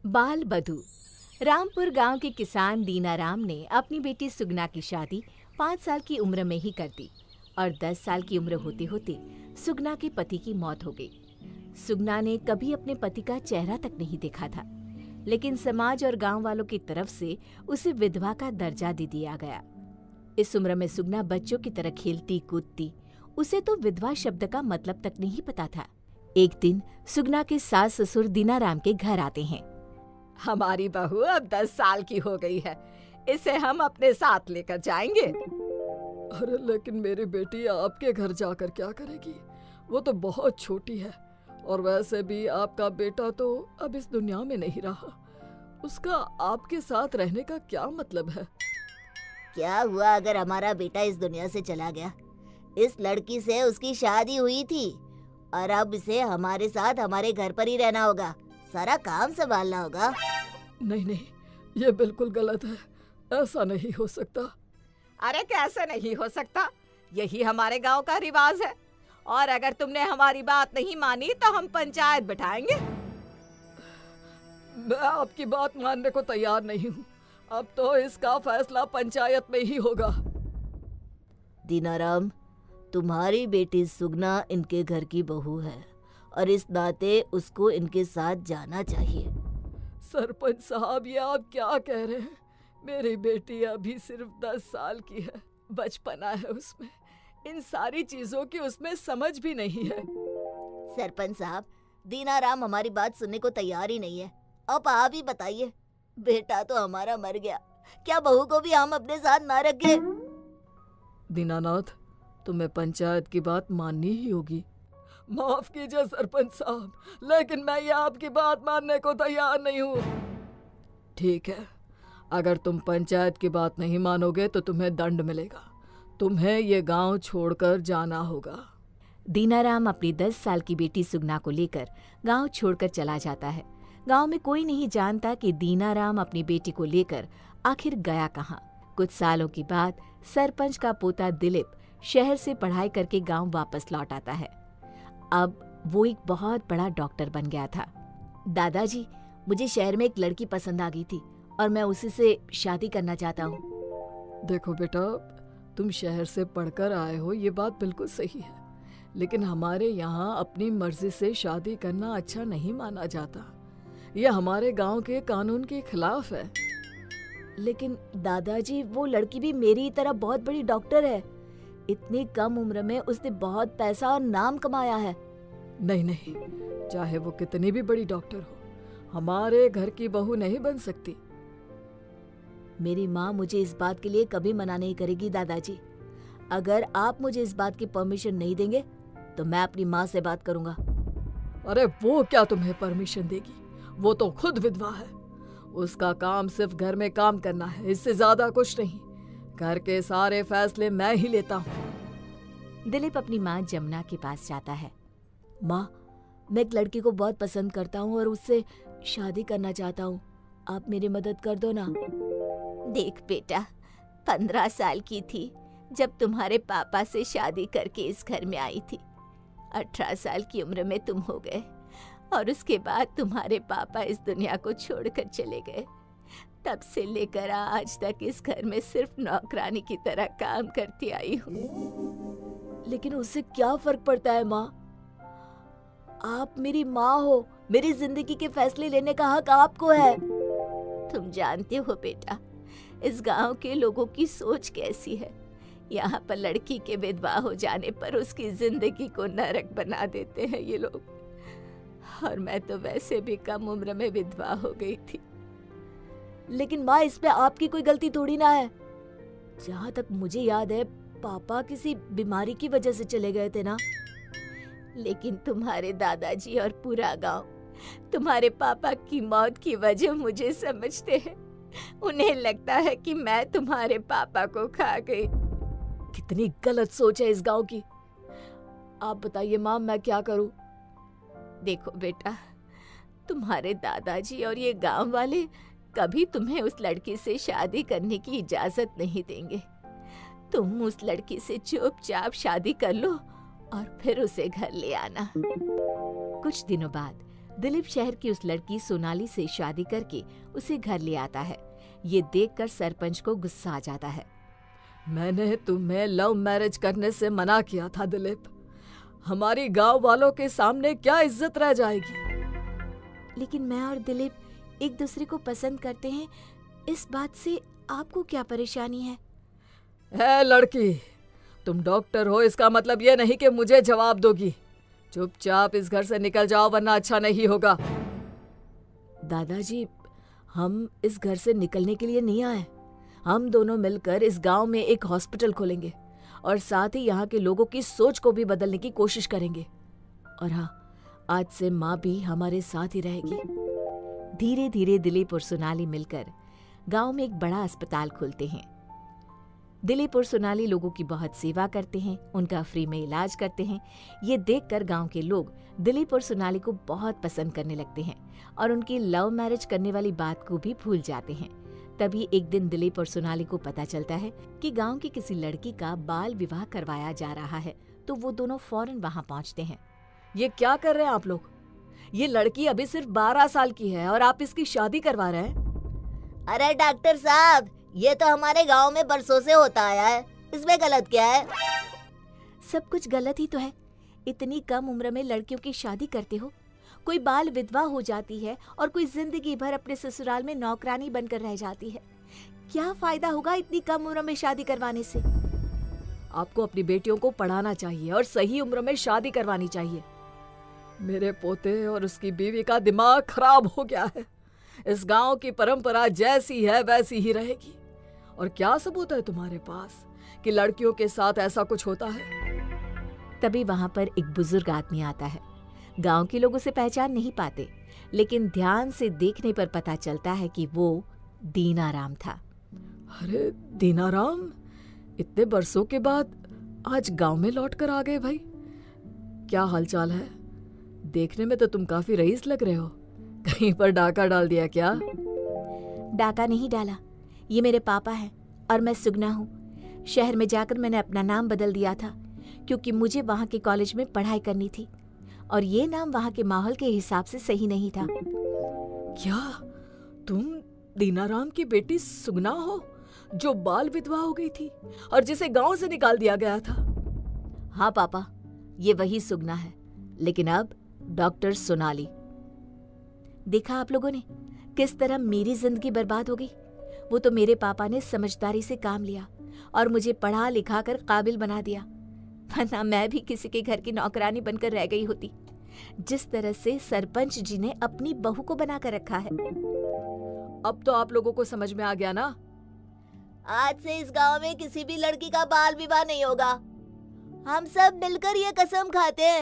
बाल बधू। रामपुर गांव के किसान दीनाराम ने अपनी बेटी सुगना की शादी 5 साल की उम्र में ही कर दी और 10 साल की उम्र होते होते सुगना के पति की मौत हो गई। सुगना ने कभी अपने पति का चेहरा तक नहीं देखा था, लेकिन समाज और गांव वालों की तरफ से उसे विधवा का दर्जा दे दिया गया। इस उम्र में सुगना बच्चों की तरह खेलती कूदती, उसे तो विधवा शब्द का मतलब तक नहीं पता था। एक दिन सुगना के सास ससुर दीनाराम के घर आते हैं। हमारी बहू अब 10 साल की हो गई है, इसे हम अपने साथ लेकर जाएंगे। अरे लेकिन मेरी बेटी आपके घर जाकर क्या करेगी? वो तो बहुत छोटी है और वैसे भी आपका बेटा तो अब इस दुनिया में नहीं रहा। उसका आपके साथ रहने का क्या मतलब है? क्या हुआ अगर हमारा बेटा इस दुनिया से चला गया? इस लड़की से उसकी शादी हुई थी और अब इसे हमारे साथ हमारे घर पर ही रहना होगा, सारा काम संभालना होगा। नहीं नहीं, ये बिल्कुल गलत है, ऐसा नहीं हो सकता। अरे कैसे नहीं हो सकता? यही हमारे गांव का रिवाज है और अगर तुमने हमारी बात नहीं मानी तो हम पंचायत बिठाएंगे। मैं आपकी बात मानने को तैयार नहीं हूँ। अब तो इसका फैसला पंचायत में ही होगा। दीनाराम, तुम्हारी बेटी सुगना इनके घर की बहू है और इस नाते उसको इनके साथ जाना चाहिए। सरपंच साहब, ये आप क्या कह रहे हैं? मेरी बेटी अभी सिर्फ 10 साल की है, बचपना है उसमें, इन सारी चीजों की उसमें समझ भी नहीं है। सरपंच साहब, दीनाराम हमारी बात सुनने को तैयार ही नहीं है। अब आप ही बताइए, बेटा तो हमारा मर गया, क्या बहू को भी हम अपने साथ ना रखें? दीनानाथ, तुम्हें पंचायत की बात माननी ही होगी। माफ कीजिए सरपंच साहब, लेकिन मैं ये आपकी बात मानने को तैयार नहीं हूँ। ठीक है, अगर तुम पंचायत की बात नहीं मानोगे तो तुम्हें दंड मिलेगा। तुम्हें ये गांव छोड़कर जाना होगा। दीनाराम अपनी 10 साल की बेटी सुगना को लेकर गांव छोड़कर चला जाता है। गांव में कोई नहीं जानता कि दीनाराम अपनी बेटी को लेकर आखिर गया कहाँ। कुछ सालों के बाद सरपंच का पोता दिलीप शहर से पढ़ाई करके गांव वापस लौट आता है। अब वो एक बहुत बड़ा डॉक्टर बन गया था। दादाजी, मुझे शहर में एक लड़की पसंद आ गई थी और मैं उसी से शादी करना चाहता हूँ। देखो बेटा, तुम शहर से पढ़कर आए हो, ये बात बिल्कुल सही है, लेकिन हमारे यहाँ अपनी मर्जी से शादी करना अच्छा नहीं माना जाता। ये हमारे गांव के कानून के खिलाफ है। लेकिन दादाजी, वो लड़की भी मेरी तरह बहुत बड़ी डॉक्टर है। इतनी कम उम्र में उसने बहुत पैसा और नाम कमाया है। नहीं नहीं, चाहे वो कितनी भी बड़ी डॉक्टर हो, हमारे घर की बहू नहीं बन सकती। मेरी माँ मुझे इस बात के लिए कभी मना नहीं करेगी दादाजी। अगर आप मुझे इस बात की परमिशन नहीं देंगे तो मैं अपनी माँ से बात करूंगा। अरे वो क्या तुम्हें परमिशन देगी? वो तो खुद विधवा है। उसका काम सिर्फ घर में काम करना है, इससे ज्यादा कुछ नहीं। घर के सारे फैसले मैं ही लेता हूँ। दिलीप अपनी माँ जमुना के पास जाता है। माँ, मैं एक लड़की को बहुत पसंद करता हूँ और उससे शादी करना चाहता हूँ। आप मेरी मदद कर दो ना। देख बेटा, 15 साल की थी जब तुम्हारे पापा से शादी करके इस घर में आई थी। 18 साल की उम्र में तुम हो गए और उसके बाद तुम्हारे पापा इस दुनिया को छोड़कर चले गए। तब से लेकर आज तक इस घर में सिर्फ नौकरानी की तरह काम करती आई हूँ। लेकिन उससे क्या फर्क पड़ता है माँ? आप मेरी माँ हो, मेरी जिंदगी के फैसले लेने का हक आपको है। तुम जानते हो बेटा, इस गांव के लोगों की सोच कैसी है। यहाँ पर लड़की के विधवा हो जाने पर उसकी जिंदगी को नरक बना देते हैं ये लोग। और मैं तो वैसे भी कम उम्र में विधवा हो गई थी। लेकिन माँ, इसमें आपकी कोई गलती थोड़ी ना है। जहाँ तक मुझे याद है, पापा किसी बीमारी की वजह से चले गए थे ना। लेकिन तुम्हारे दादाजी और पूरा गांव तुम्हारे पापा की मौत की वजह मुझे समझते हैं। उन्हें लगता है कि मैं तुम्हारे पापा को खा गई। कितनी गलत सोच है इस गांव की। आप बताइए माँ, मैं क्या करूं? देखो बेटा, तुम्हारे दादाजी और ये गांव वाले कभी तुम्हें उस लड़की से शादी करने की इजाजत नहीं देंगे। तुम उस लड़की से चुपचाप शादी कर लो और फिर उसे घर ले आना। कुछ दिनों बाद दिलीप शहर की उस लड़की सोनाली से शादी करके उसे घर ले आता है। ये देखकर सरपंच को गुस्सा आ जाता है। मैंने तुम्हें लव मैरिज करने से मना किया था दिलीप। हमारी गांव वालों के सामने क्या इज्जत रह जाएगी। लेकिन मैं और दिलीप एक दूसरे को पसंद करते हैं, इस बात से आपको क्या परेशानी है? है लड़की, तुम डॉक्टर हो, इसका मतलब ये नहीं कि मुझे जवाब दोगी। चुपचाप इस घर से निकल जाओ वरना अच्छा नहीं होगा। दादाजी, हम इस घर से निकलने के लिए नहीं आए। हम दोनों मिलकर इस गांव में एक हॉस्पिटल खोलेंगे और साथ ही यहाँ के लोगों की सोच को भी बदलने की कोशिश करेंगे। और हाँ, आज से माँ भी हमारे साथ ही रहेगी। धीरे धीरे दिलीप और सोनाली मिलकर गांव में एक बड़ा अस्पताल खोलते हैं। दिलीप और सोनाली लोगों की बहुत सेवा करते हैं, उनका फ्री में इलाज करते हैं। ये देखकर गांव के लोग दिलीप और सोनाली को बहुत पसंद करने लगते हैं और उनकी लव मैरिज करने वाली बात को भी भूल जाते हैं। तभी एक दिन दिलीप और सोनाली को पता चलता है कि गांव की किसी लड़की का बाल विवाह करवाया जा रहा है, तो वो दोनों फौरन वहां पहुंचते हैं। ये क्या कर रहे हैं आप लोग? ये लड़की अभी सिर्फ 12 साल की है और आप इसकी शादी करवा रहे हैं। अरे डॉक्टर साहब, ये तो हमारे गांव में बरसों से होता आया है, इसमें गलत क्या है? सब कुछ गलत ही तो है। इतनी कम उम्र में लड़कियों की शादी करते हो, कोई बाल विधवा हो जाती है और कोई जिंदगी भर अपने ससुराल में नौकरानी बनकर रह जाती है। क्या फायदा होगा इतनी कम उम्र में शादी करवाने से? आपको अपनी बेटियों को पढ़ाना चाहिए और सही उम्र में शादी करवानी चाहिए। मेरे पोते और उसकी बीवी का दिमाग खराब हो गया है। इस गांव की परंपरा जैसी है वैसी ही रहेगी। और क्या सबूत है तुम्हारे पास कि लड़कियों के साथ ऐसा कुछ होता है? तभी वहां पर एक बुजुर्ग आदमी आता है। गांव के लोग उसे पहचान नहीं पाते, लेकिन ध्यान से देखने पर पता चलता है कि वो दीनाराम था। अरे दीनाराम, इतने बरसों के बाद आज गांव में लौट कर आ गए भाई। क्या हालचाल है? देखने में तो तुम काफी रईस लग रहे हो। कहीं पर डाका डाल दिया क्या? डाका नहीं डाला, ये मेरे पापा हैं और मैं सुगना हूँ। शहर में जाकर मैंने अपना नाम बदल दिया था क्योंकि मुझे वहाँ के कॉलेज में पढ़ाई करनी थी और ये नाम वहाँ के माहौल के हिसाब से सही नहीं था। क्या तुम दीनाराम की बेटी सुगना हो, जो बाल विधवा हो गई थी और जिसे गांव से निकाल दिया गया था? हाँ पापा, ये वही सुगना है, लेकिन अब डॉक्टर सोनाली। देखा आप लोगों ने किस तरह मेरी जिंदगी बर्बाद हो गई। वो तो मेरे पापा ने समझदारी से काम लिया और मुझे पढ़ा लिखा कर काबिल बना दिया, वरना मैं भी किसी के घर की नौकरानी बनकर रह गई होती, जिस तरह से सरपंच जी ने अपनी बहू को बना कर रखा है। अब तो आप लोगों को समझ में आ गया ना? आज से इस गांव में किसी भी लड़की का बाल विवाह नहीं होगा। हम सब मिलकर ये कसम खाते हैं।